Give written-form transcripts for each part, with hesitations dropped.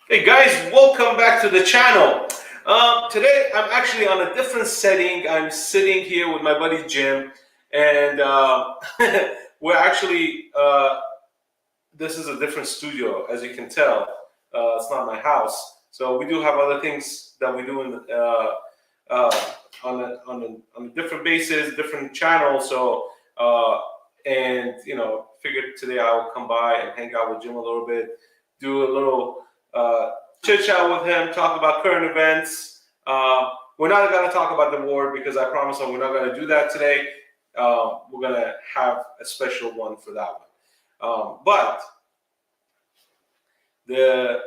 Hey guys, welcome back to the channel. Today I'm actually on a different setting. I'm sitting here with my buddy Jim, and we're actually, this is a different studio, as you can tell. It's not my house. So we do have other things that we do on a different basis, different channel. So, figured today I'll come by and hang out with Jim a little bit, do a little chit chat with him, talk about current events. We're not going to talk about the war because I promise him we're not going to do that today. We're going to have a special one for that one. But the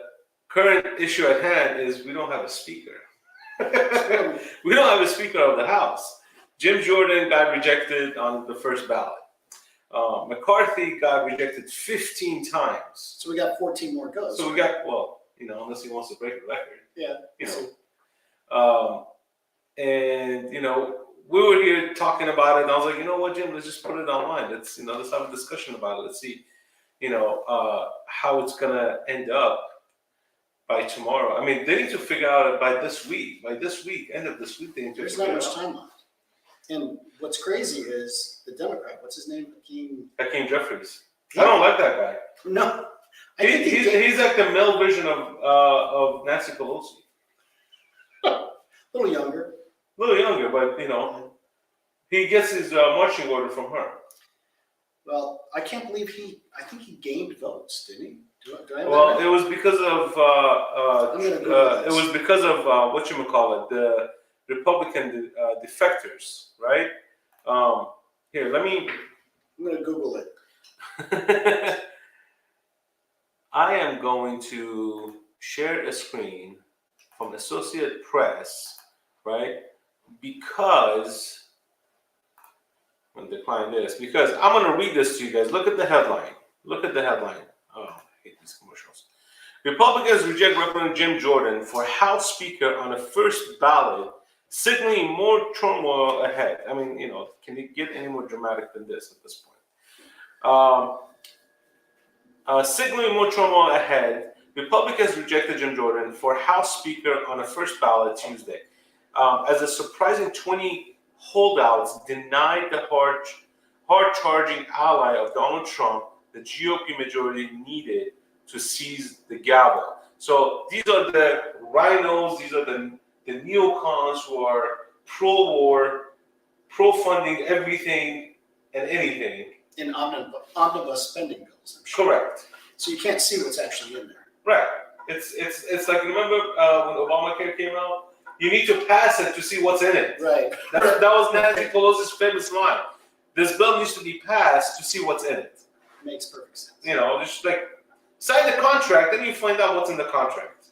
current issue at hand is we don't have a speaker. We don't have a speaker of the House. Jim Jordan got rejected on the first ballot. McCarthy got rejected 15 times. So we got 14 more goes. So we got, well, unless he wants to break the record. Yeah. We were here talking about it, and I was like, you know what, Jim, let's just put it online. Let's have a discussion about it. Let's see, how it's gonna end up by tomorrow. I mean, they need to figure out it by this week. By this week, end of this week, they need to There's figure not it much out. time left. And what's crazy is the Democrat, what's his name? Hakeem Jeffries. I don't like that guy. No. He's like the male version of Nancy Pelosi. A little younger. A little younger, but he gets his marching order from her. Well, I can't believe I think he gained votes, didn't he? Do I have Well, that right? it was because of whatchamacallit, the Republican defectors, right? Here, let me. I'm going to Google it. I am going to share a screen from Associated Press, right? Because I'm going to decline this because I'm going to read this to you guys. Look at the headline. Look at the headline. Oh, I hate these commercials. Republicans reject Representative Jim Jordan for House Speaker on a first ballot, signaling more turmoil ahead. I mean, can it get any more dramatic than this at this point? Signaling more turmoil ahead, Republicans rejected Jim Jordan for House Speaker on a first ballot Tuesday, as a surprising 20 holdouts denied the hard-charging ally of Donald Trump the GOP majority needed to seize the gavel. So these are the rhinos, these are the neocons who are pro-war, pro-funding everything and anything. In omnibus spending bills, I'm sure. Correct. So you can't see what's actually in there. Right. It's like, remember when Obamacare came out? You need to pass it to see what's in it. Right. That was Nancy Pelosi's famous line. This bill needs to be passed to see what's in it. Makes perfect sense. Just like sign the contract, then you find out what's in the contract.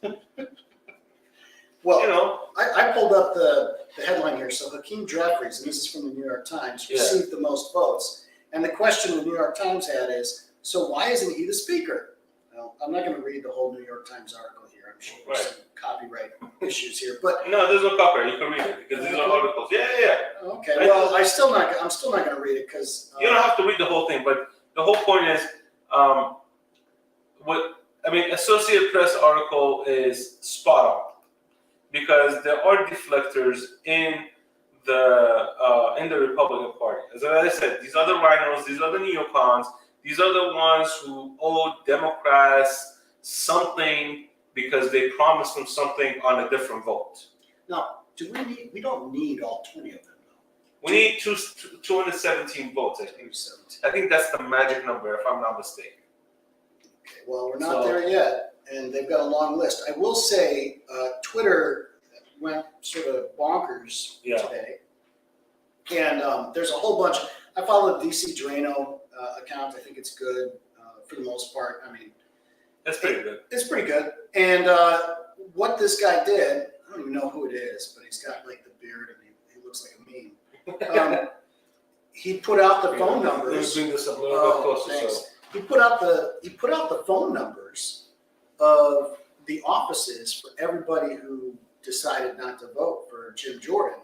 Well, I pulled up the headline here. So Hakeem Jeffries, and this is from the New York Times, received the most votes. And the question the New York Times had is, so why isn't he the speaker? Well, I'm not going to read the whole New York Times article here. I'm sure there's some copyright issues here. But no, there's no copyright. You can read it because these are articles. Yeah. Okay. Well, I'm still not going to read it because you don't have to read the whole thing. But the whole point is, Associated Press article is spot on because there are deflectors in the Republican Party. As I said, these are the rhinos, these are the neocons, these are the ones who owe Democrats something because they promised them something on a different vote. Now, we don't need all 20 of them, though. We need 217 votes, I think. I think that's the magic number, if I'm not mistaken. Okay, well, we're not there yet, and they've got a long list. I will say Twitter went sort of bonkers today. And there's a whole bunch. I follow the DC Drano account. I think it's good for the most part. I mean, that's pretty good. It's pretty good. And what this guy did, I don't even know who it is, but he's got like the beard and he looks like a meme. He put out the phone numbers. Let me bring this up a little bit closer. So. He put out the phone numbers of the offices for everybody who decided not to vote for Jim Jordan.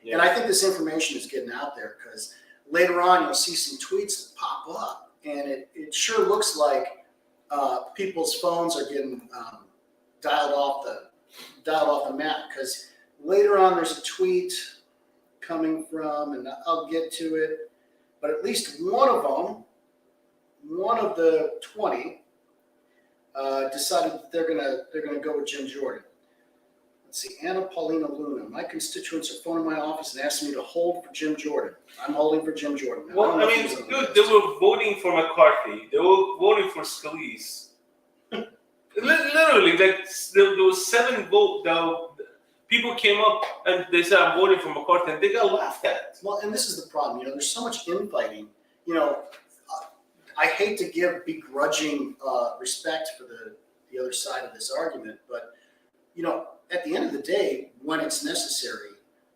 Yeah. And I think this information is getting out there because later on you'll see some tweets that pop up, and it sure looks like people's phones are getting dialed off the map, because later on there's a tweet coming from, and I'll get to it, but at least one of the 20 decided that they're gonna go with Jim Jordan. Let's see, Anna Paulina Luna. My constituents are phoning my office and asking me to hold for Jim Jordan. I'm holding for Jim Jordan. Now, Well, I mean, dude, they were voting for McCarthy. They were voting for Scalise. Literally, like there was 7 votes. People came up and they said, "I'm voting for McCarthy," and they got laughed at. Well, and this is the problem. There's so much infighting. I hate to give begrudging respect for the other side of this argument, but at the end of the day, when it's necessary,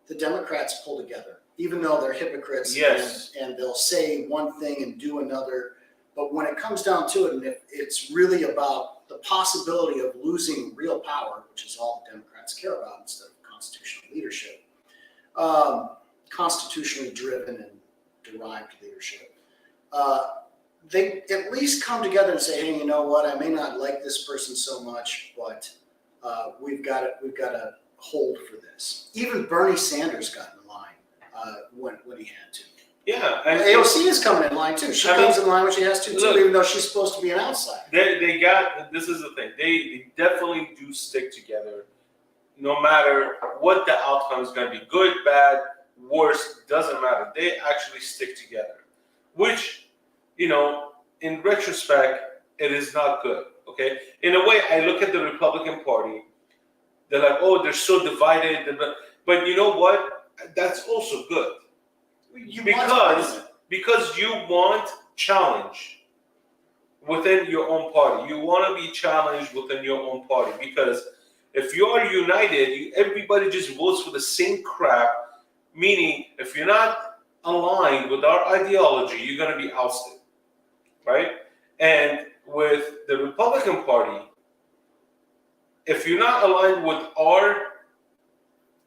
the Democrats pull together, even though they're hypocrites. Yes. And they'll say one thing and do another. But when it comes down to it, and if it's really about the possibility of losing real power, which is all the Democrats care about instead of constitutional leadership, constitutionally driven and derived leadership, they at least come together and say, "Hey, you know what? I may not like this person so much, but we've got to hold for this." Even Bernie Sanders got in line when he had to. Yeah, and AOC is coming in line too. She comes in line when she has to too, even though she's supposed to be an outsider. They got, this is the thing. They definitely do stick together, no matter what the outcome is going to be. Good, bad, worse, doesn't matter. They actually stick together, which, in retrospect, it is not good. Okay, in a way, I look at the Republican Party. They're like, oh, they're so divided. But you know what? That's also good. Because you want challenge within your own party. You want to be challenged within your own party. Because if you are united, everybody just votes for the same crap. Meaning, if you're not aligned with our ideology, you're going to be ousted, right? And with the Republican Party, if you're not aligned with our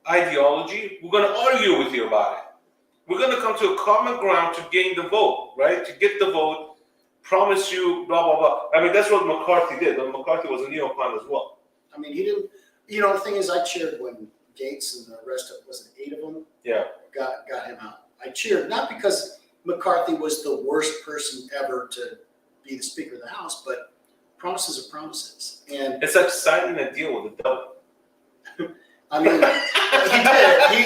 ideology, we're going to argue with you about it. We're going to come to a common ground to gain the vote, right? To get the vote, promise you, blah, blah, blah. I mean, that's what McCarthy did. But McCarthy was a neocon as well. I mean, he didn't, the thing is, I cheered when Gates and the rest of, was it 8 of them? Yeah. Got him out. I cheered, not because McCarthy was the worst person ever to be the Speaker of the House, but promises are promises. And it's like signing a deal with the devil. I mean,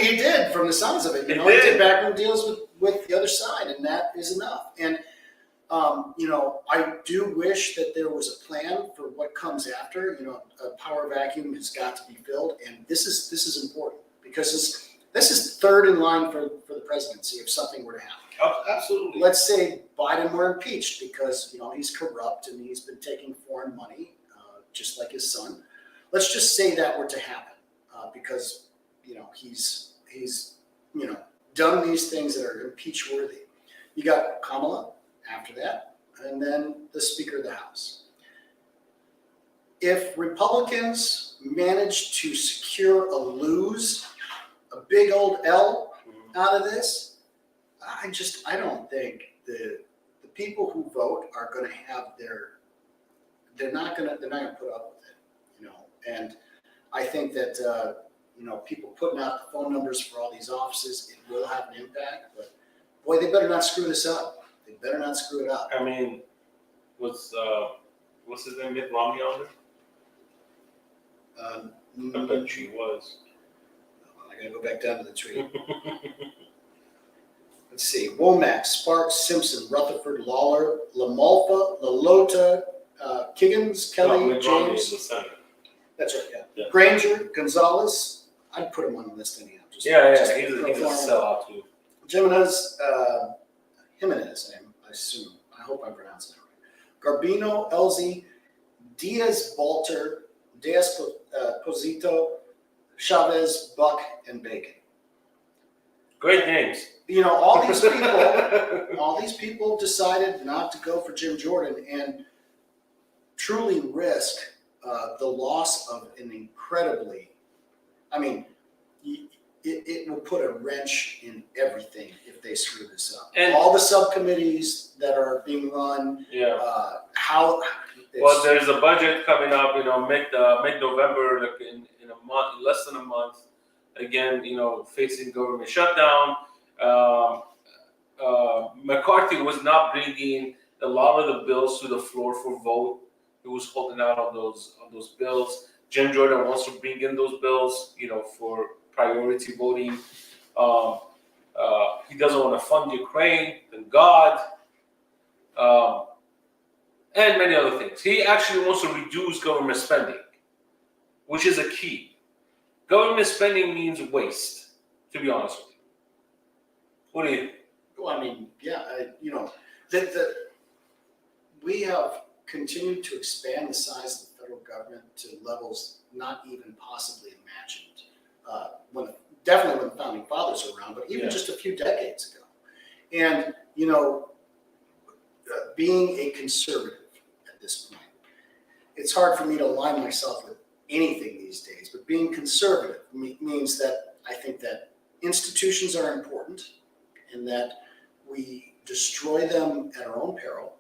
he did from the sounds of it. He did backroom deals with the other side, and that is enough. And I do wish that there was a plan for what comes after. A power vacuum has got to be filled, and this is important because this is third in line for the presidency if something were to happen. Absolutely. Let's say Biden were impeached because he's corrupt and he's been taking foreign money, just like his son. Let's just say that were to happen. Because he's done these things that are impeach worthy. You got Kamala after that, and then the Speaker of the House. If Republicans manage to secure a big old L out of this, I don't think the people who vote are going to have they're not going to put up with it, and I think that people putting out the phone numbers for all these offices, it will have an impact. But boy, they better not screw this up. They better not screw it up. I mean, what's his name? Mitt Romney on there? I bet she was. I gotta go back down to the tweet. Let's see: Womack, Sparks, Simpson, Rutherford, Lawler, LaMalfa, LaLota, Kiggins, Kelly, James. That's right, yeah. Granger, Gonzalez, I'd put him on the list anyhow. He's a sellout too. Jimenez, Jimenez, I assume. I hope I pronounced it right. Garbino, Elzy, Diaz, Balter, Diaz, Posito, Chavez, Buck, and Bacon. Great names. All these people decided not to go for Jim Jordan and truly risk the loss of an incredibly, it will put a wrench in everything if they screw this up. And all the subcommittees that are being run, how Well, there's a budget coming up, mid-November, like in a month, less than a month. Again, facing government shutdown. McCarthy was not bringing a lot of the bills to the floor for vote. He was holding out on those bills. Jim Jordan wants to bring in those bills, for priority voting. He doesn't want to fund Ukraine, thank God, and many other things. He actually wants to reduce government spending, which is a key. Government spending means waste, to be honest with you. What do you think? Well, I mean, yeah, we have continued to expand the size of the federal government to levels not even possibly imagined. Definitely when the founding fathers were around, but even just a few decades ago. And being a conservative at this point, it's hard for me to align myself with anything these days. But being conservative means that I think that institutions are important, and that we destroy them at our own peril.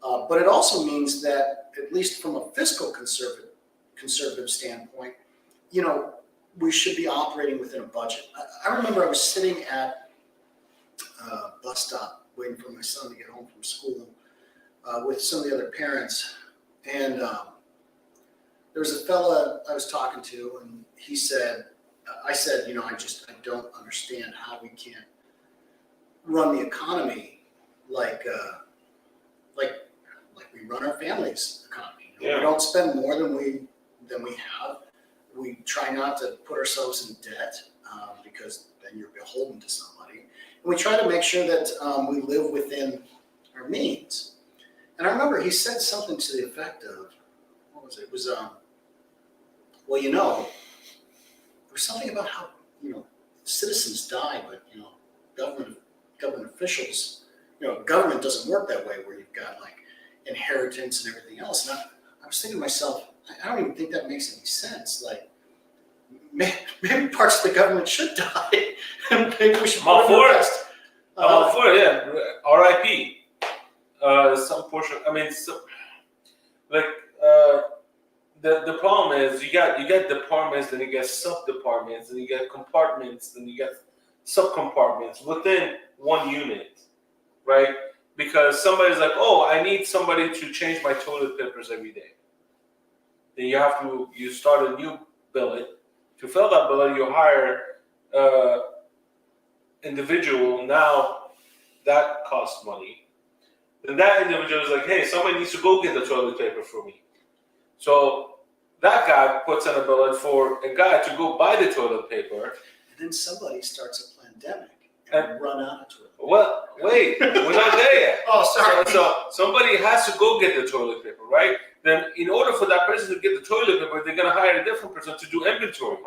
But it also means that, at least from a fiscal conservative standpoint, we should be operating within a budget. I remember I was sitting at a bus stop waiting for my son to get home from school with some of the other parents. And there was a fella I was talking to, and I said, I don't understand how we can't run the economy like we run our family's economy. We don't spend more than we have. We try not to put ourselves in debt because then you're beholden to somebody. And we try to make sure that we live within our means. And I remember he said something to the effect of, what was it? It was, there was something about how, citizens die, but, government officials, government doesn't work that way where you've got like inheritance and everything else. And I was thinking to myself, I don't even think that makes any sense. Like, maybe parts of the government should die, and maybe we should put them to rest. I'm all for it, yeah. R.I.P. Some portion. I mean, the problem is you got departments, then you get sub-departments, then you get compartments, then you get sub-compartments within one unit, right? Because somebody's like, oh, I need somebody to change my toilet papers every day. Then you start a new billet. To fill that billet, you hire individual. Now that costs money. Then that individual is like, hey, somebody needs to go get the toilet paper for me. So that guy puts in a billet for a guy to go buy the toilet paper. And then somebody starts a pandemic and run out of toilet paper. Well, wait, we're not there yet. Oh, sorry. So somebody has to go get the toilet paper, right? Then in order for that person to get the toilet paper, they're going to hire a different person to do inventory.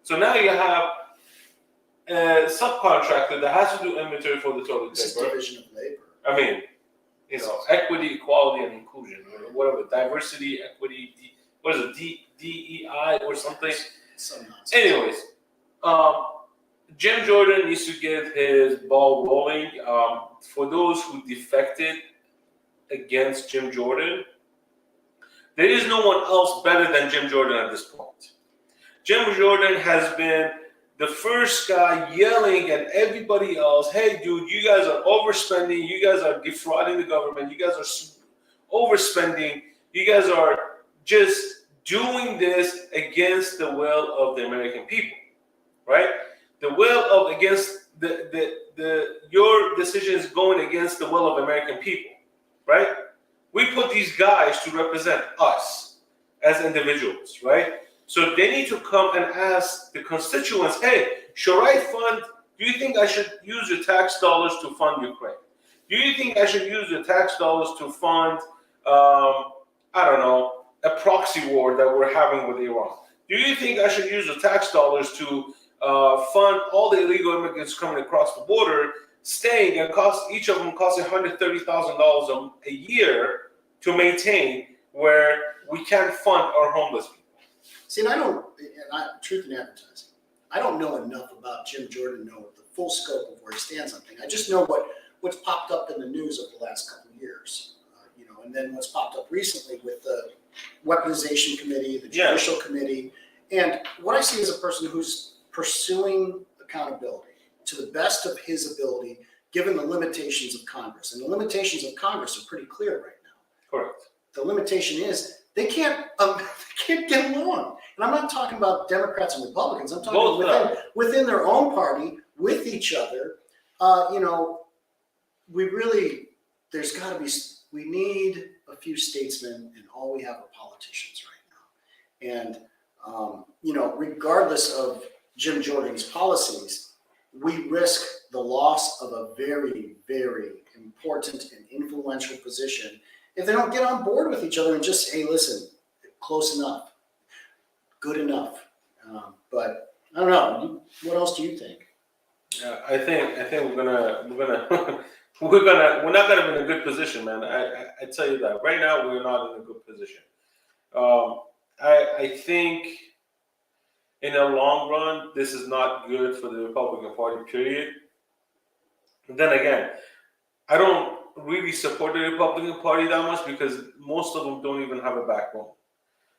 So now you have a subcontractor that has to do inventory for the toilet This paper. is division of labor. I mean, equity, equality, and inclusion, whatever, diversity, equity, what is it, DEI or something? Some nonsense. Anyways, Jim Jordan needs to get his ball rolling. For those who defected against Jim Jordan, there is no one else better than Jim Jordan at this point. Jim Jordan has been the first guy yelling at everybody else, hey, dude, you guys are overspending. You guys are defrauding the government. You guys are overspending. You guys are just doing this against the will of the American people, right? The will of against your decisions going against the will of American people, right? We put these guys to represent us as individuals, right? So they need to come and ask the constituents, hey, should I fund, do you think I should use your tax dollars to fund Ukraine? Do you think I should use your tax dollars to fund, a proxy war that we're having with Iran? Do you think I should use the tax dollars to fund all the illegal immigrants coming across the border, staying and each of them costing $130,000 a year to maintain, where we can't fund our homeless people? See, and truth in advertising, I don't know enough about Jim Jordan to know the full scope of where he stands on things. I just know what's popped up in the news over the last couple of years. and then what's popped up recently with the weaponization committee, the judicial committee. And what I see is a person who's pursuing accountability to the best of his ability, given the limitations of Congress. And the limitations of Congress are pretty clear right now. Correct. The limitation is they can't get along. And I'm not talking about Democrats and Republicans. I'm talking within their own party, with each other. We need a few statesmen, and all we have are politicians right now. And, regardless of Jim Jordan's policies, we risk the loss of a very, very important and influential position if they don't get on board with each other and just say, hey, listen, close enough, good enough. But I don't know. What else do you think? I think we're not gonna be in a good position, man. I tell you that right now we're not in a good position. I think in the long run this is not good for the Republican Party. Period. But then again, I don't really support the Republican Party that much because most of them don't even have a backbone.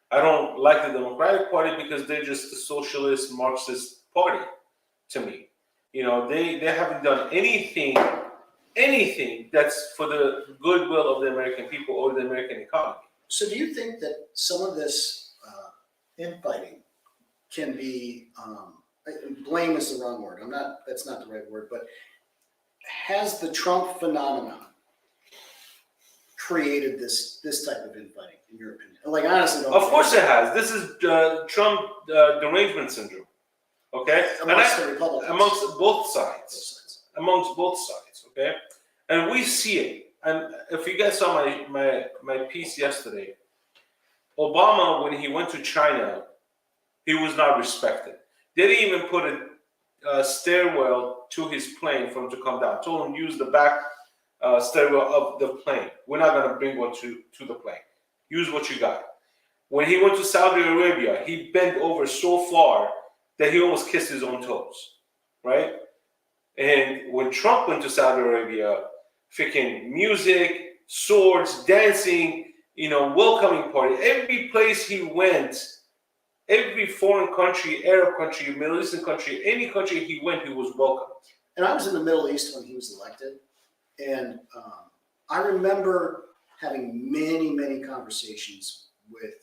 I don't like the Democratic Party because they're just a socialist, Marxist party to me. They haven't done anything that's for the goodwill of the American people or the American economy. So do you think that some of this infighting can be, blame is the wrong word. That's not the right word, but has the Trump phenomenon created this type of infighting, in your opinion? Like, honestly, of course it has. This is Trump derangement syndrome. Okay, amongst the Republicans, amongst both sides, okay, and we see it. And if you guys saw my piece yesterday, Obama, when he went to China, he was not respected. They didn't even put a stairwell to his plane for him to come down. Told him use the back stairwell of the plane. We're not going to bring one to the plane. Use what you got. When he went to Saudi Arabia, he bent over so far that he almost kissed his own toes, right? And when Trump went to Saudi Arabia, freaking music, swords, dancing, welcoming party. Every place he went, every foreign country, Arab country, Middle Eastern country, any country he went, he was welcomed. And I was in the Middle East when he was elected. And I remember having many, many conversations with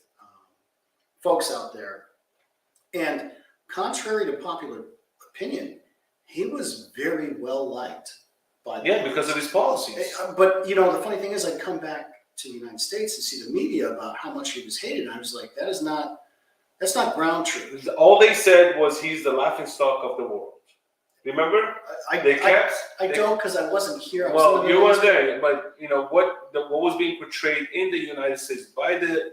folks out there. And contrary to popular opinion, he was very well liked by the because of his policies. But the funny thing is, I come back to the United States and see the media about how much he was hated. And I was like, that's not ground truth. All they said was he's the laughingstock of the world. Remember? I don't, because I wasn't here. You weren't there, but what was being portrayed in the United States by the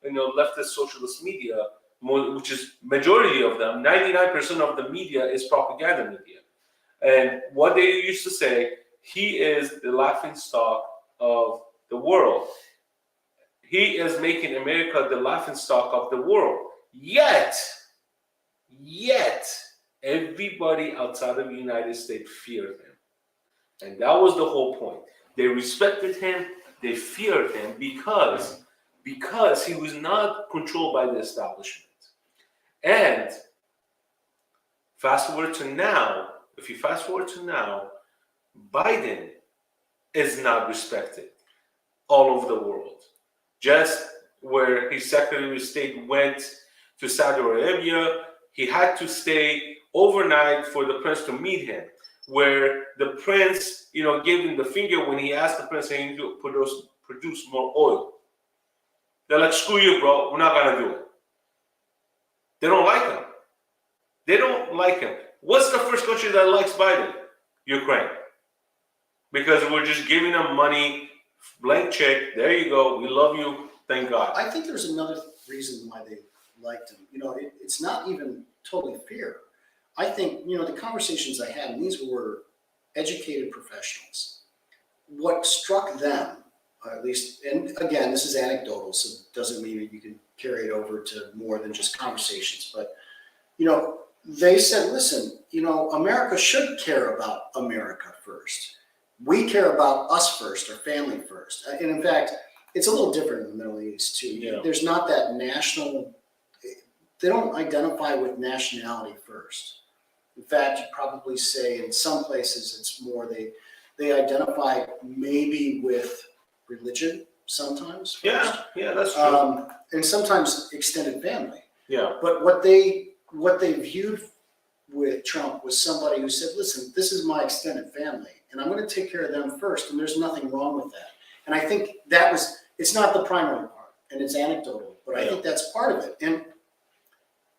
leftist socialist media, which is majority of them, 99% of the media is propaganda media. And what they used to say, he is the laughingstock of the world. He is making America the laughingstock of the world. Yet, everybody outside of the United States feared him. And that was the whole point. They respected him, they feared him because he was not controlled by the establishment. And if you fast forward to now, Biden is not respected all over the world. Just where his Secretary of State went to Saudi Arabia, he had to stay overnight for the prince to meet him. Where the prince, gave him the finger when he asked the prince, "Can you produce more oil?" They're like, "Screw you, bro. We're not gonna do it." They don't like him. What's the first country that likes Biden? Ukraine. Because we're just giving them money, blank check. There you go. We love you. Thank God. I think there's another reason why they liked him. It's not even totally fear. I think, the conversations I had, and these were educated professionals, what struck them, at least, and again, this is anecdotal, so it doesn't mean that you can carry it over to more than just conversations, but, they said, listen, America should care about America first. We care about us first, our family first. And in fact, it's a little different in the Middle East too. Yeah. There's not that national, they don't identify with nationality first. In fact, you'd probably say in some places it's more they identify maybe with religion sometimes first. Yeah, that's true. And sometimes extended family. Yeah. But what they viewed with Trump was somebody who said, listen, this is my extended family, and I'm going to take care of them first, and there's nothing wrong with that. And I think it's not the primary part, and it's anecdotal, but I think that's part of it. And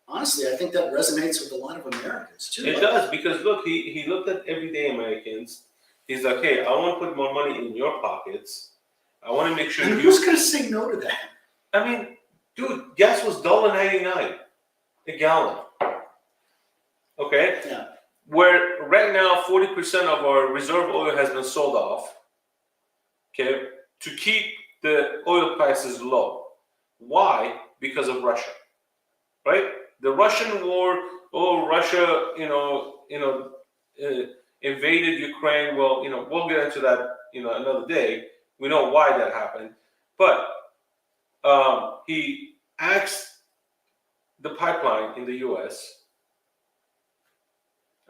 honestly, I think that resonates with a lot of Americans too. It does, because look, he looked at everyday Americans. He's like, hey, I want to put more money in your pockets. I want to make sure and who's going to say no to that? I mean, dude, gas was $1.99 a gallon. Okay? Yeah. Where right now 40% of our reserve oil has been sold off. Okay? To keep the oil prices low. Why? Because of Russia. Right? The Russian war, Russia, invaded Ukraine. Well, we'll get into that, another day. We know why that happened. But he axed the pipeline in the U.S.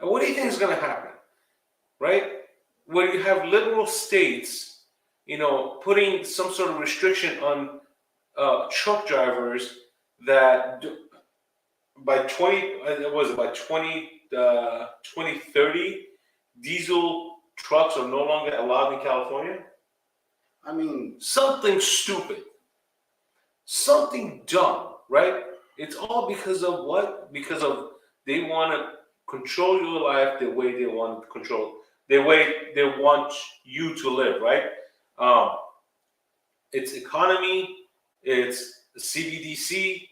And what do you think is going to happen? Right? When you have liberal states, putting some sort of restriction on truck drivers that by 2030, diesel trucks are no longer allowed in California? I mean, something stupid, something dumb, right? It's all because of what? Because of they want to control your life the way they want to control, the way they want you to live, right? It's economy, it's CBDC,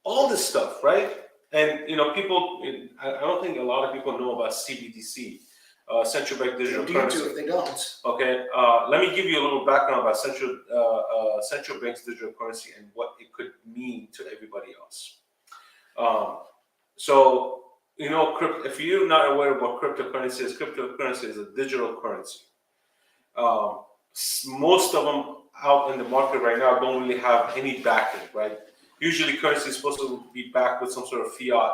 all this stuff, right? And people, I don't think a lot of people know about CBDC, central bank digital currency. If they don't. Okay, let me give you a little background about central bank's digital currency and what it could mean to everybody else. So, if you're not aware of what cryptocurrency is a digital currency. Most of them out in the market right now don't really have any backing, right? Usually currency is supposed to be backed with some sort of fiat,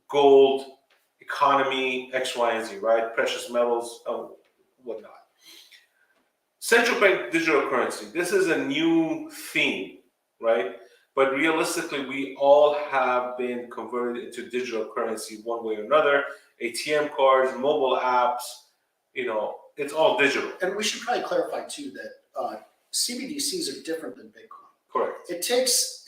gold, economy, X, Y, and Z, right? Precious metals, whatnot. Central bank digital currency. This is a new theme, right? But realistically, we all have been converted into digital currency one way or another. ATM cards, mobile apps, it's all digital. And we should probably clarify too that CBDCs are different than Bitcoin. Correct. It takes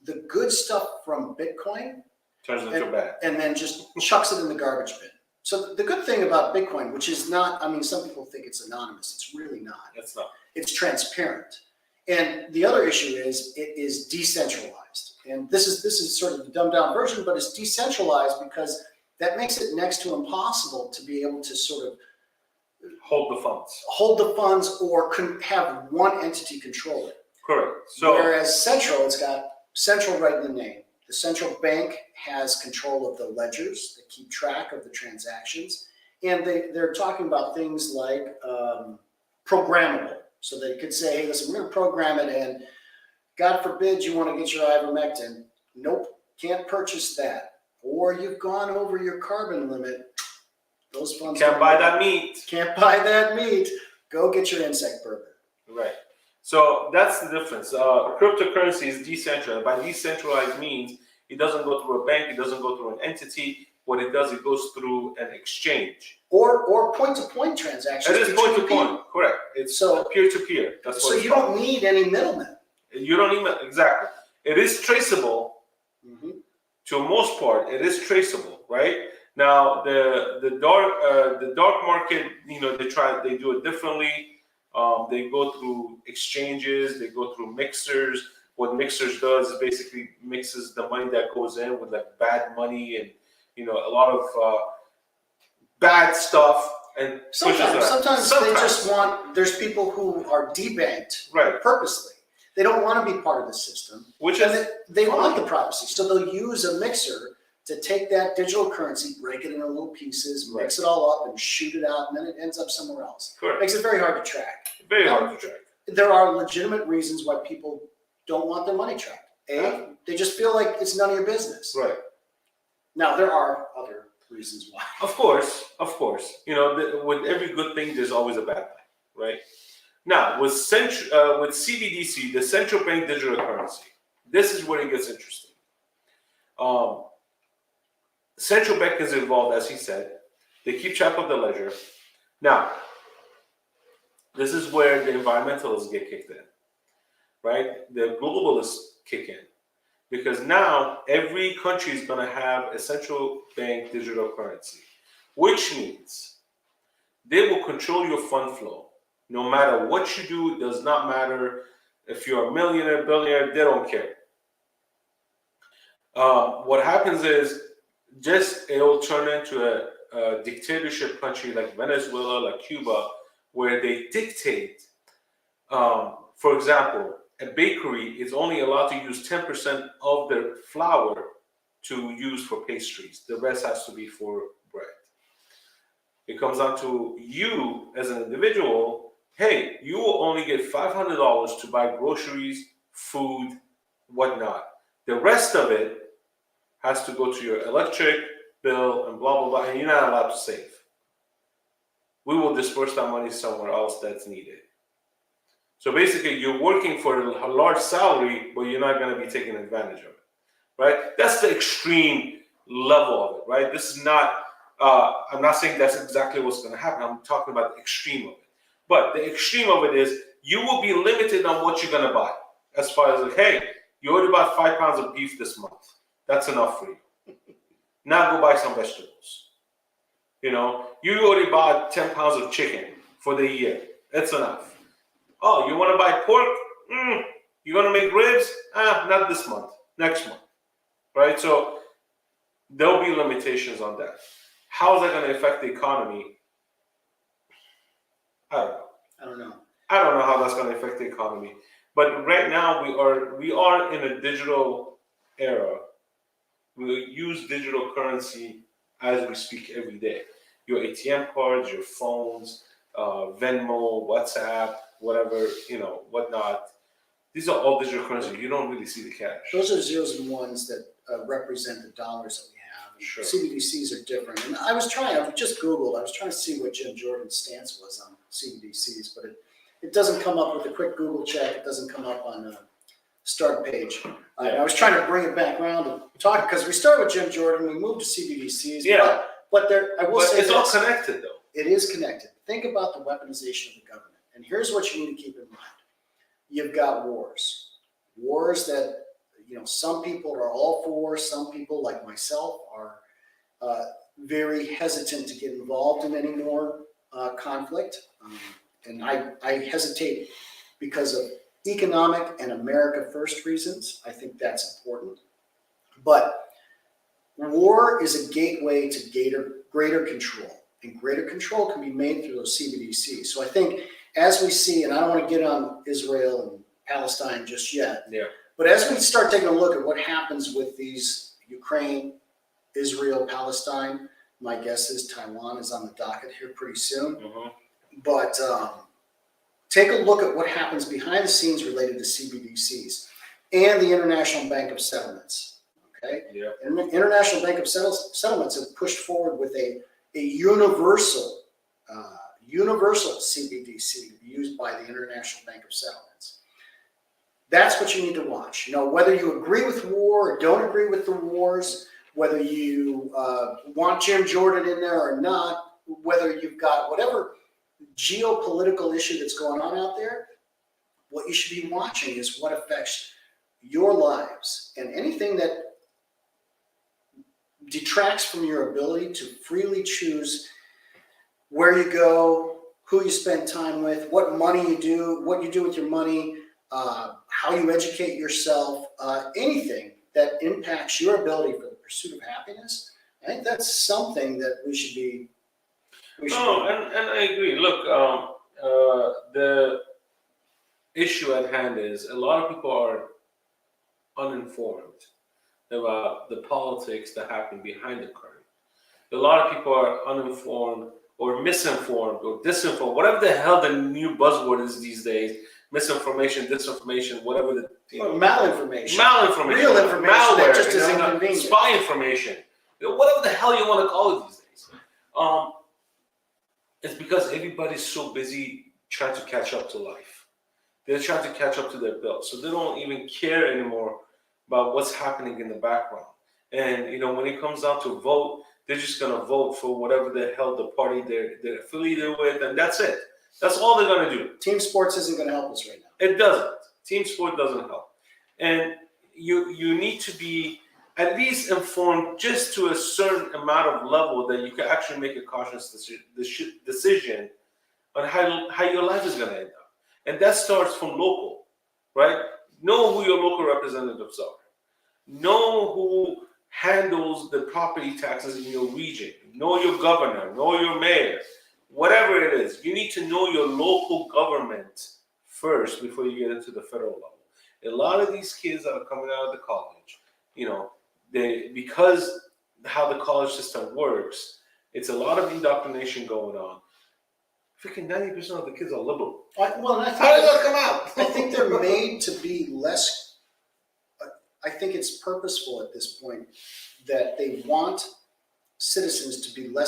the good stuff from Bitcoin, turns it into bad, and then just chucks it in the garbage bin. So the good thing about Bitcoin, which is not, some people think it's anonymous. It's really not. It's not. It's transparent. And the other issue is it is decentralized. And this is sort of the dumbed down version, but it's decentralized because that makes it next to impossible to be able to sort of hold the funds or have one entity control it. Correct. So whereas central, it's got central right in the name. The central bank has control of the ledgers that keep track of the transactions. And they're talking about things like programmable. So they could say, hey, listen, we're going to program it, and God forbid you want to get your ivermectin. Nope, can't purchase that. Or you've gone over your carbon limit. Those funds can't buy that meat. Can't buy that meat. Go get your insect burger. Right. So that's the difference. Cryptocurrency is decentralized. By decentralized means, it doesn't go through a bank. It doesn't go through an entity. What it does, it goes through an exchange. Or point-to-point transactions. It is point-to-point. Correct. It's peer-to-peer. That's what. So you don't need any middlemen. You don't even exactly. It is traceable. Mm-hmm. To most part, it is traceable, right? Now the dark market, they do it differently. They go through exchanges, they go through mixers. What mixers does is basically mixes the money that goes in with like bad money and a lot of bad stuff. And sometimes they just want. There's people who are debanked purposely. They don't want to be part of the system, they want the privacy. So they'll use a mixer to take that digital currency, break it into little pieces, mix it all up, and shoot it out, and then it ends up somewhere else. Correct. Makes it very hard to track. Very hard to track. There are legitimate reasons why people don't want their money tracked. They just feel like it's none of your business. Right. Now, there are other reasons why. Of course. With every good thing, there's always a bad thing, right? Now, with CBDC, the central bank digital currency, this is where it gets interesting. Central bank is involved, as he said. They keep track of the ledger. Now, this is where the environmentalists get kicked in, right? The globalists kick in. Because now every country is going to have a central bank digital currency, which means they will control your fund flow. No matter what you do, it does not matter if you're a millionaire, billionaire, they don't care. What happens is it will turn into a dictatorship country like Venezuela, like Cuba, where they dictate, for example, a bakery is only allowed to use 10% of their flour to use for pastries. The rest has to be for bread. It comes down to you as an individual. Hey, you will only get $500 to buy groceries, food, whatnot. The rest of it has to go to your electric bill and blah, blah, blah, and you're not allowed to save. We will disperse that money somewhere else that's needed. So basically, you're working for a large salary, but you're not going to be taking advantage of it, right? That's the extreme level of it, right? This is not, I'm not saying that's exactly what's going to happen. I'm talking about the extreme of it. But the extreme of it is you will be limited on what you're going to buy. As far as like, hey, you already bought 5 pounds of beef this month. That's enough for you. Now go buy some vegetables. You already bought 10 pounds of chicken for the year. That's enough. Oh, you want to buy pork? You want to make ribs? Not this month. Next month. Right? So there'll be limitations on that. How is that going to affect the economy? I don't know. I don't know how that's going to affect the economy. But right now we are in a digital era. We use digital currency as we speak every day. Your ATM cards, your phones, Venmo, WhatsApp, whatever, whatnot. These are all digital currency. You don't really see the cash. Those are zeros and ones that represent the dollars that we have. Sure. CBDCs are different. And I just Googled, I was trying to see what Jim Jordan's stance was on CBDCs, but it doesn't come up with a quick Google check. It doesn't come up on a start page. I was trying to bring it back around and talk, because we started with Jim Jordan, we moved to CBDCs. Yeah. But it's all connected, though. It is connected. Think about the weaponization of the government. And here's what you need to keep in mind. You've got wars. Wars that, some people are all for. Some people, like myself, are very hesitant to get involved in any more conflict. And I hesitate because of economic and America first reasons. I think that's important. But war is a gateway to greater control. And greater control can be made through those CBDCs. So I think as we see, and I don't want to get on Israel and Palestine just yet, but as we start taking a look at what happens with these Ukraine, Israel, Palestine, my guess is Taiwan is on the docket here pretty soon. Mm-hmm. But take a look at what happens behind the scenes related to CBDCs and the International Bank of Settlements. Okay? Yeah. And the International Bank of Settlements have pushed forward with a universal CBDC to be used by the International Bank of Settlements. That's what you need to watch. Whether you agree with war or don't agree with the wars, whether you want Jim Jordan in there or not, whether you've got whatever geopolitical issue that's going on out there, what you should be watching is what affects your lives, and anything that detracts from your ability to freely choose where you go, who you spend time with, what money you do, what you do with your money, how you educate yourself, anything that impacts your ability for the pursuit of happiness. I think that's something that we should be. And I agree. Look, the issue at hand is a lot of people are uninformed. about the politics that happen behind the curtain. A lot of people are uninformed or misinformed or disinformed, whatever the hell the new buzzword is these days. Misinformation, disinformation, whatever the malinformation, real information, malware, that just is you know, inconvenient. spy information, you know, whatever the hell you want to call it these days. It's because everybody's so busy trying to catch up to life. They're trying to catch up to their bills, so they don't even care anymore about what's happening in the background. And you know, when it comes down to vote, they're just gonna vote for whatever the hell the party they're affiliated with, and that's it. That's all they're gonna do. Team sports isn't gonna help us right now. It doesn't. Team sport doesn't help. And you need to be at least informed just to a certain amount of level that you can actually make a cautious decision on how your life is gonna end up. And that starts from local, right? Know who your local representatives are. Know who handles the property taxes in your region. Know your governor, know your mayor, whatever it is. You need to know your local government first before you get into the federal level. A lot of these kids that are coming out of the college, you know, because how the college system works, it's a lot of indoctrination going on. Freaking 90% of the kids are liberal. Well, and how did that come out? I think they're made to be less. I think it's purposeful at this point that they want citizens to be to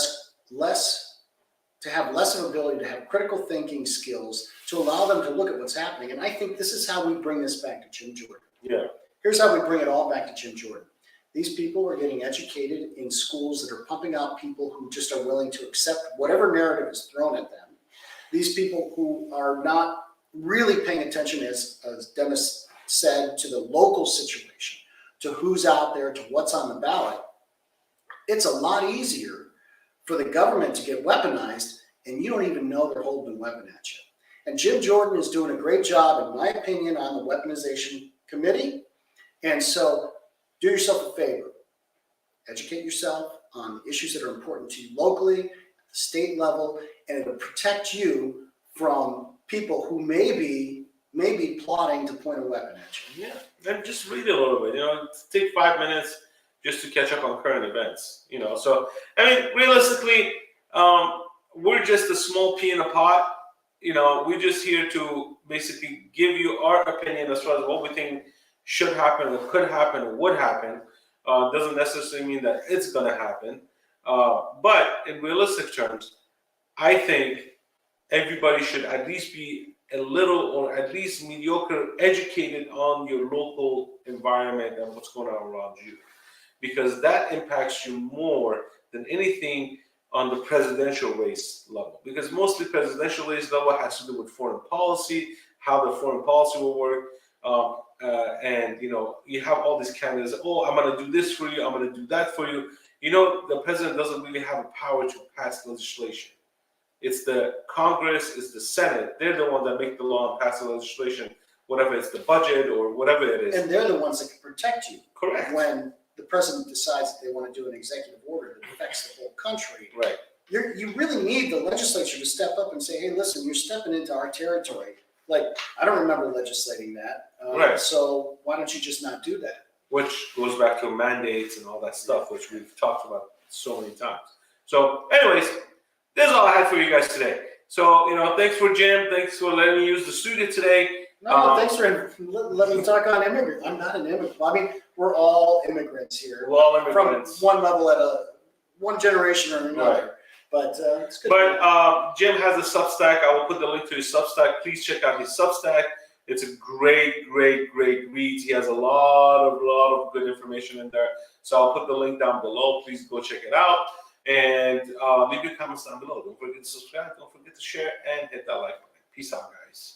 have less of ability to have critical thinking skills to allow them to look at what's happening. And I think this is how we bring this back to Jim Jordan. Yeah. Here's how we bring it all back to Jim Jordan. These people are getting educated in schools that are pumping out people who just are willing to accept whatever narrative is thrown at them. These people who are not really paying attention, as Dennis said, to the local situation, to who's out there, to what's on the ballot. It's a lot easier for the government to get weaponized, and you don't even know they're holding a weapon at you. And Jim Jordan is doing a great job, in my opinion, on the weaponization committee. And so do yourself a favor. Educate yourself on issues that are important to you locally, at the state level, and it'll protect you from people who may be plotting to point a weapon at you. Yeah, and just read a little bit. You know, take 5 minutes just to catch up on current events. You know, so I mean, realistically, we're just a small pea in a pot. You know, we're just here to basically give you our opinion as far as what we think should happen, or could happen, or would happen. Doesn't necessarily mean that it's going to happen. But in realistic terms, I think everybody should at least be a little, or at least mediocre, educated on your local environment and what's going on around you, because that impacts you more than anything on the presidential race level. Because mostly presidential race level has to do with foreign policy, how the foreign policy will work. And you know, you have all these candidates. Oh, I'm going to do this for you. I'm going to do that for you. You know, the president doesn't really have a power to pass legislation. It's the Congress, it's the Senate. They're the ones that make the law and pass the legislation, whatever it's the budget or whatever it is. And they're the ones that can protect you. Correct. When the president decides that they want to do an executive order that affects the whole country. Right. You really need the legislature to step up and say, hey, listen, you're stepping into our territory. Like, I don't remember legislating that. Right. So why don't you just not do that? Which goes back to mandates and all that stuff, which we've talked about so many times. So anyways, this is all I had for you guys today. So, you know, thanks for Jim. Thanks for letting me use the studio today. No, thanks for letting me talk on immigrants. I'm not an immigrant. I mean, we're all immigrants here. We're all immigrants. From one level one generation or another. Right. But it's good. But Jim has a Substack. I will put the link to his Substack. Please check out his Substack. It's a great read. He has a lot of good information in there. So I'll put the link down below. Please go check it out. And leave your comments down below. Don't forget to subscribe. Don't forget to share and hit that like button. Peace out, guys.